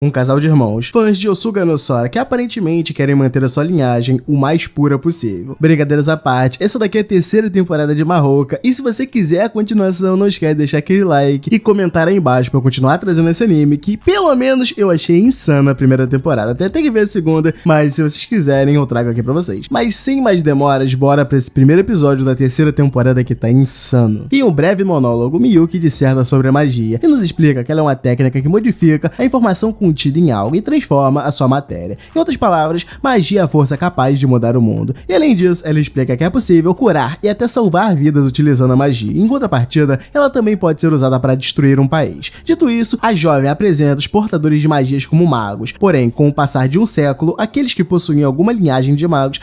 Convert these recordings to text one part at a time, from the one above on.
Um casal de irmãos, fãs de Osuga no Sora, que aparentemente querem manter a sua linhagem o mais pura possível. Brincadeiras à parte, essa daqui é a terceira temporada de Mahoka, e se você quiser a continuação, não esquece de deixar aquele like e comentar aí embaixo pra eu continuar trazendo esse anime, que pelo menos eu achei insano a primeira temporada. Até tem que ver a segunda, mas se vocês quiserem eu trago aqui pra vocês. Mas sem mais demoras, bora pra esse primeiro episódio da terceira temporada que tá insano. Em um breve monólogo, Miyuki disserta sobre a magia e nos explica que ela é uma técnica que modifica a informação contida em algo e transforma a sua matéria. Em outras palavras, magia é a força capaz de mudar o mundo. E além disso, ela explica que é possível curar e até salvar vidas utilizando a magia. Em contrapartida, ela também pode ser usada para destruir um país. Dito isso, a jovem apresenta os portadores de magias como magos. Porém, com o passar de um século, aqueles que possuíam alguma linhagem de magos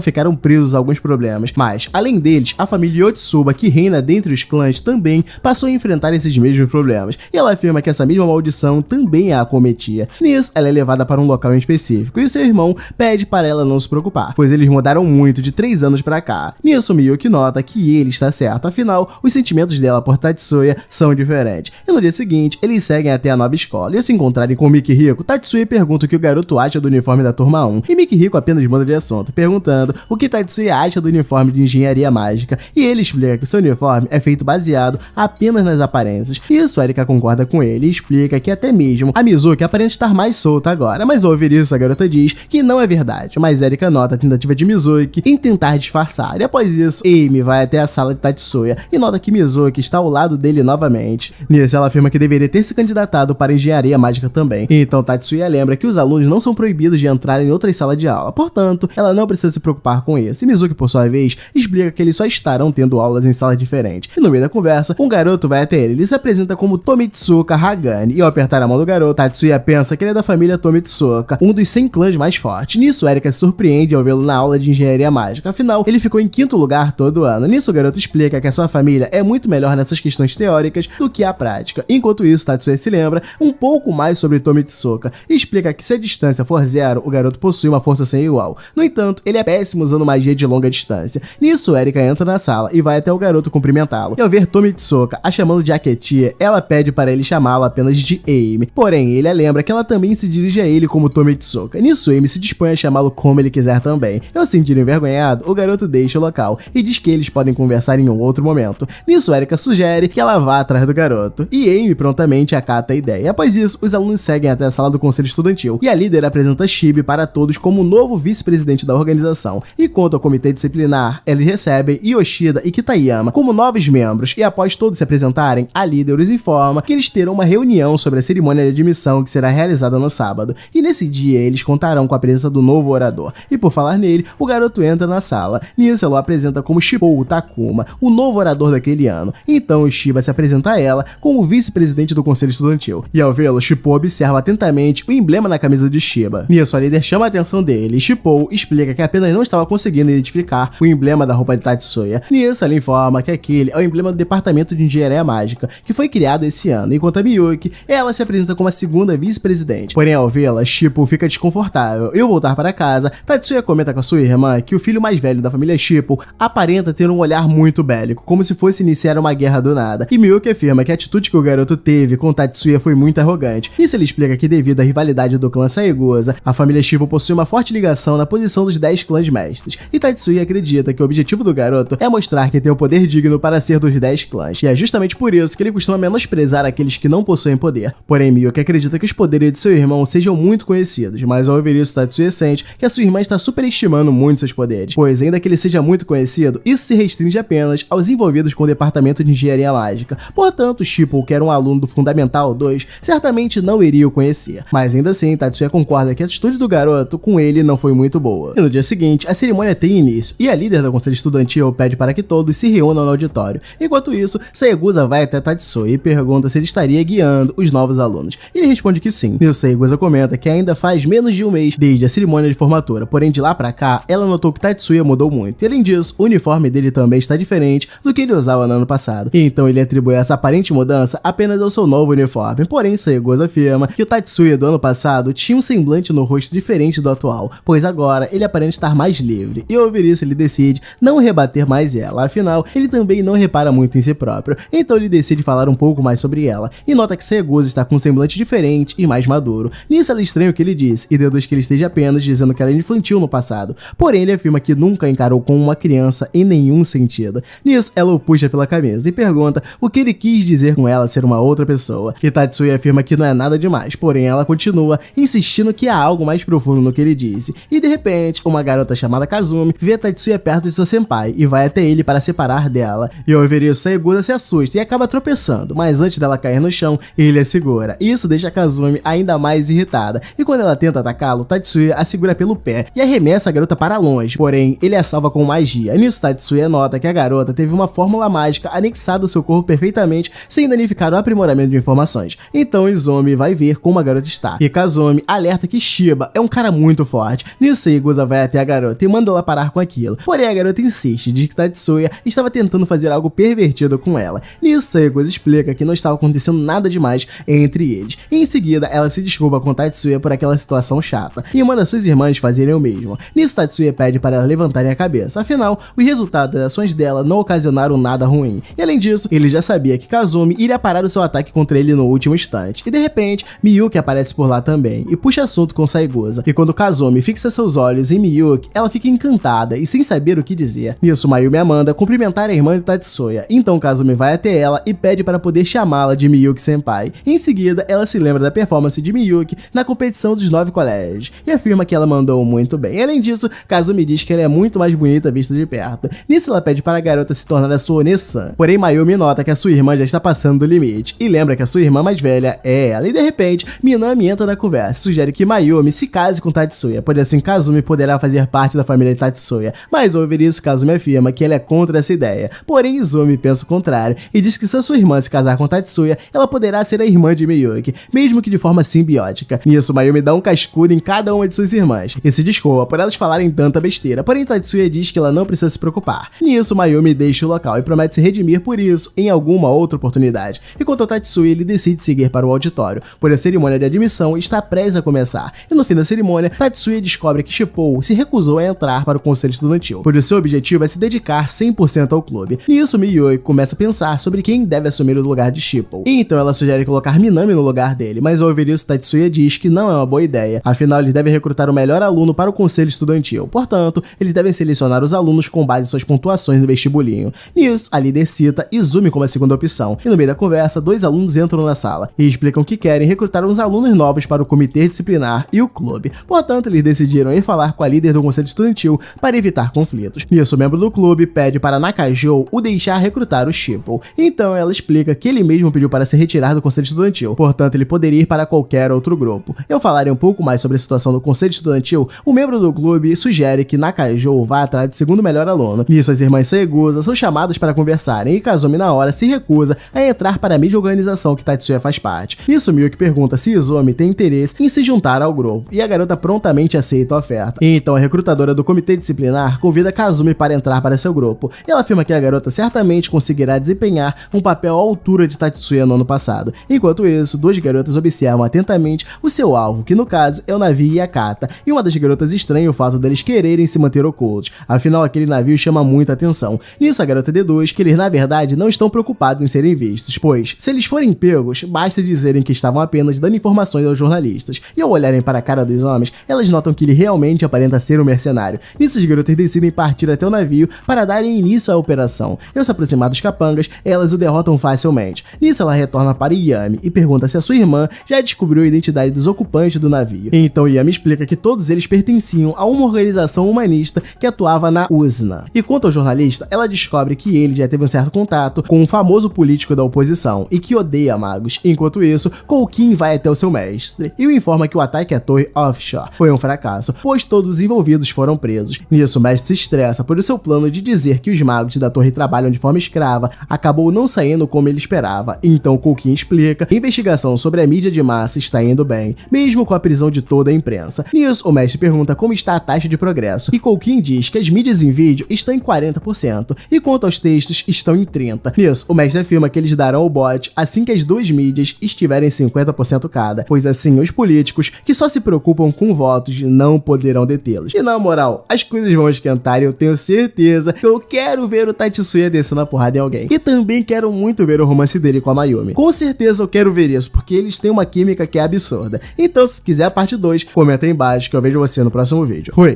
ficaram presos a alguns problemas. Mas, além deles, a família Yotsuba, que reina dentre os clãs, também passou a enfrentar esses mesmos problemas. E ela afirma que essa mesma maldição também a acometia. Nisso, ela é levada para um local em específico e o seu irmão pede para ela não se preocupar, pois eles mudaram muito de 3 anos pra cá. Nisso, Miyuki nota que ele está certo, afinal, os sentimentos dela por Tatsuya são diferentes. E no dia seguinte, eles seguem até a nova escola e ao se encontrarem com Mikihiko, Tatsuya pergunta o que o garoto acha do uniforme da turma 1 e Mikihiko apenas muda de assunto, perguntando o que Tatsuya acha do uniforme de engenharia mágica e ele explica que o seu uniforme é feito baseado apenas nas aparências. Isso, Erika concorda com ele e explica que até mesmo a Mizuki aparenta estar mais solta agora, mas ao ouvir isso a garota diz que não é verdade, mas Erika nota a tentativa de Mizuki em tentar disfarçar e após isso Amy vai até a sala de Tatsuya e nota que Mizuki está ao lado dele novamente. Nisso ela afirma que deveria ter se candidatado para engenharia mágica também, então Tatsuya lembra que os alunos não são proibidos de entrar em outras salas de aula, portanto ela não precisa se preocupar com isso e Mizuki por sua vez explica que eles só estarão tendo aulas em salas diferentes e no meio da conversa um garoto vai até ele e se apresenta como Tomitsuka Hagane e ao apertar a mão do garoto Tatsuya pensa que ele é da família Tomitsuka, um dos 100 clãs mais fortes. Nisso, Erika se surpreende ao vê-lo na aula de engenharia mágica, afinal, ele ficou em 5º lugar todo ano. Nisso, o garoto explica que a sua família é muito melhor nessas questões teóricas do que a prática. Enquanto isso, Tatsuya se lembra um pouco mais sobre Tomitsuka e explica que se a distância for 0, o garoto possui uma força sem igual. No entanto, ele é péssimo usando magia de longa distância. Nisso, Erika entra na sala e vai até o garoto cumprimentá-lo. E ao ver Tomitsuka a chamando de Aketia, ela pede para ele chamá-la apenas de Amy. Porém, ele a lembra que ela também se dirige a ele como Tomitsuka. Nisso, Amy se dispõe a chamá-lo como ele quiser também. Ao se sentir envergonhado, o garoto deixa o local e diz que eles podem conversar em um outro momento. Nisso, Erika sugere que ela vá atrás do garoto e Amy prontamente acata a ideia. Após isso, os alunos seguem até a sala do conselho estudantil e a líder apresenta Shibe para todos como o novo vice-presidente da organização. E quanto ao comitê disciplinar, eles recebem Yoshida e Kitayama como novos membros e após todos se apresentarem, a líder os informa que eles terão uma reunião sobre a cerimônia de admissão que será realizada no sábado. E nesse dia eles contarão com a presença do novo orador. E por falar nele, o garoto entra na sala. Nisso ela o apresenta como Shippou Takuma, o novo orador daquele ano. Então Shiba se apresenta a ela como vice-presidente do conselho estudantil. E ao vê-lo, Shippou observa atentamente o emblema na camisa de Shiba. Nisso a líder chama a atenção dele e Shippou explica que apenas não estava conseguindo identificar o emblema da roupa de Tatsuya. Nisso ela informa que aquele é o emblema do departamento de engenharia mágica, que foi criado esse ano. Enquanto a Miyuki, ela se apresenta como a segunda vice-presidente. Porém, ao vê-la, Shippou fica desconfortável. E ao voltar para casa, Tatsuya comenta com a sua irmã que o filho mais velho da família Shippou aparenta ter um olhar muito bélico, como se fosse iniciar uma guerra do nada. E Miyuki afirma que a atitude que o garoto teve com Tatsuya foi muito arrogante. Nisso ele explica que devido à rivalidade do clã Saegusa, a família Shippou possui uma forte ligação na posição dos 10 clãs mestres. E Tatsuya acredita que o objetivo do garoto é mostrar que tem o poder digno para ser dos 10 clãs. E é justamente por isso que ele costuma menosprezar aqueles que não possuem poder. Porém, Miyuki acredita que os poderes de seu irmão sejam muito conhecidos, mas ao ouvir isso, Tatsuya sente que a sua irmã está superestimando muito seus poderes, pois ainda que ele seja muito conhecido, isso se restringe apenas aos envolvidos com o departamento de engenharia mágica. Portanto, Shippou, que era um aluno do Fundamental 2, certamente não iria o conhecer. Mas ainda assim, Tatsuya concorda que a atitude do garoto com ele não foi muito boa. E no dia seguinte, a cerimônia tem início, e a líder do conselho estudantil pede para que todos se reúnam no auditório. Enquanto isso, Saegusa vai até Tatsuya e pergunta se ele estaria guiando os novos alunos. Ele responde que sim. E o Saegusa comenta que ainda faz menos de um mês desde a cerimônia de formatura, porém de lá pra cá, ela notou que Tatsuya mudou muito. E além disso, o uniforme dele também está diferente do que ele usava no ano passado. E então ele atribui essa aparente mudança apenas ao seu novo uniforme. Porém, Saegusa afirma que o Tatsuya do ano passado tinha um semblante no rosto diferente do atual, pois agora ele aparenta estar mais livre. E ao ouvir isso, ele decide não rebater mais ela. Afinal, ele também não repara muito em si próprio. Então ele decide falar um pouco mais sobre ela e nota que Saegusa está com um semblante diferente consciente e mais maduro. Nisso ela estranha o que ele disse e deduz que ele esteja apenas dizendo que ela é infantil no passado, porém ele afirma que nunca encarou como uma criança em nenhum sentido. Nisso ela o puxa pela camisa e pergunta o que ele quis dizer com ela ser uma outra pessoa, e Tatsuya afirma que não é nada demais, porém ela continua insistindo que há algo mais profundo no que ele disse, e de repente uma garota chamada Kazumi vê Tatsuya perto de seu senpai e vai até ele para separar dela, e ao ver isso Saegusa se assusta e acaba tropeçando, mas antes dela cair no chão, ele a segura. Isso deixa Kazumi ainda mais irritada, e quando ela tenta atacá-lo, Tatsuya a segura pelo pé e arremessa a garota para longe, porém ele a salva com magia. Nisso Tatsuya nota que a garota teve uma fórmula mágica anexada ao seu corpo perfeitamente, sem danificar o aprimoramento de informações. Então Izumi vai ver como a garota está, e Kazumi alerta que Shiba é um cara muito forte. Nisso Saegusa vai até a garota e manda ela parar com aquilo, porém a garota insiste, diz que Tatsuya estava tentando fazer algo pervertido com ela. Nisso Saegusa explica que não estava acontecendo nada demais entre eles, e em seguida ela se desculpa com Tatsuya por aquela situação chata, e manda suas irmãs fazerem o mesmo. Nisso Tatsuya pede para ela levantarem a cabeça, afinal, o resultado das ações dela não ocasionaram nada ruim, e além disso, ele já sabia que Kazumi iria parar o seu ataque contra ele no último instante, e de repente, Miyuki aparece por lá também, e puxa assunto com Saegusa, e quando Kazumi fixa seus olhos em Miyuki, ela fica encantada e sem saber o que dizer. Nisso, Mayumi manda cumprimentar a irmã de Tatsuya, então Kazumi vai até ela e pede para poder chamá-la de Miyuki-senpai. Em seguida, ela se lembra da performance de Miyuki na competição dos 9 colégios, e afirma que ela mandou muito bem. Além disso, Kazumi diz que ela é muito mais bonita vista de perto. Nisso, ela pede para a garota se tornar a sua Onesan, porém Mayumi nota que a sua irmã já está passando do limite, e lembra que a sua irmã mais velha é ela, e de repente, Minami entra na conversa e sugere que Mayumi se case com Tatsuya, pois assim Kazumi poderá fazer parte da família de Tatsuya, mas ao ouvir isso, Kazumi afirma que ele é contra essa ideia, porém Izumi pensa o contrário, e diz que se a sua irmã se casar com Tatsuya, ela poderá ser a irmã de Miyuki, mesmo que de forma simbiótica. Nisso, Mayumi dá um cascudo em cada uma de suas irmãs, e se desculpa por elas falarem tanta besteira, porém Tatsuya diz que ela não precisa se preocupar. Nisso, Mayumi deixa o local e promete se redimir por isso em alguma outra oportunidade. Enquanto Tatsuya ele decide seguir para o auditório, pois a cerimônia de admissão está prestes a começar, e no fim da cerimônia, Tatsuya descobre que Shippou se recusou a entrar para o conselho estudantil, pois o seu objetivo é se dedicar 100% ao clube. Nisso, Miyuki começa a pensar sobre quem deve assumir o lugar de Shippou, e então ela sugere colocar Minami no lugar dele, mas ao ouvir isso, Tatsuya diz que não é uma boa ideia, afinal eles devem recrutar o melhor aluno para o conselho estudantil, portanto, eles devem selecionar os alunos com base em suas pontuações no vestibulinho. Nisso, a líder cita Izumi como a segunda opção, e no meio da conversa, 2 alunos entram na sala e explicam que querem recrutar uns alunos novos para o comitê disciplinar e o clube, portanto eles decidiram ir falar com a líder do conselho estudantil para evitar conflitos. Nisso, o membro do clube pede para Nakajou o deixar recrutar o Shippou, então ela explica que ele mesmo pediu para se retirar do conselho estudantil, portanto ele poderia ir para qualquer outro grupo. Eu falarei um pouco mais sobre a situação do conselho estudantil, o membro do clube sugere que Nakajou vá atrás de segundo melhor aluno. Nisso, as irmãs Saegusa são chamadas para conversarem e Kazumi na hora se recusa a entrar para a mesma organização que Tatsuya faz parte. Nisso, Miyuki pergunta se Izumi tem interesse em se juntar ao grupo, e a garota prontamente aceita a oferta. E então a recrutadora do comitê disciplinar convida Kazumi para entrar para seu grupo, e ela afirma que a garota certamente conseguirá desempenhar um papel à altura de Tatsuya no ano passado. Enquanto isso, 2 garotas observam atentamente o seu alvo, que no caso é o navio Yakata, e uma das garotas estranha o fato deles quererem se manter ocultos, afinal aquele navio chama muita atenção. Nisso, a garota deduz que eles na verdade não estão preocupados em serem vistos, pois se eles forem pegos, basta dizerem que estavam apenas dando informações aos jornalistas, e ao olharem para a cara dos homens, elas notam que ele realmente aparenta ser um mercenário. Nisso, as garotas decidem partir até o navio para darem início à operação, e ao se aproximar dos capangas, elas o derrotam facilmente. Nisso, ela retorna para Yami e pergunta se a sua irmã já descobriu a identidade dos ocupantes do navio. Então Yami explica que todos eles pertenciam a uma organização humanista que atuava na USNA. E quanto ao jornalista, ela descobre que ele já teve um certo contato com um famoso político da oposição e que odeia magos. Enquanto isso, Koukin vai até o seu mestre e o informa que o ataque à torre offshore foi um fracasso, pois todos os envolvidos foram presos. Nisso, o mestre se estressa por o seu plano de dizer que os magos da torre trabalham de forma escrava acabou não saindo como ele esperava. Então Koukin explica que a investigação sobre a mídia de massa está indo bem, mesmo com a prisão de toda a imprensa. Nisso, o mestre pergunta como está a taxa de progresso, e Koukin diz que as mídias em vídeo estão em 40%, e quanto aos textos, estão em 30%. Nisso, o mestre afirma que eles darão o bote assim que as 2 mídias estiverem em 50% cada, pois assim os políticos, que só se preocupam com votos, não poderão detê-los. E na moral, as coisas vão esquentar e eu tenho certeza que eu quero ver o Tatsuya descendo a porrada em alguém. E também quero muito ver o romance dele com a Mayumi. Com certeza eu quero ver isso, porque eles têm uma uma química que é absurda. Então, se quiser a parte 2, comenta aí embaixo que eu vejo você no próximo vídeo. Fui!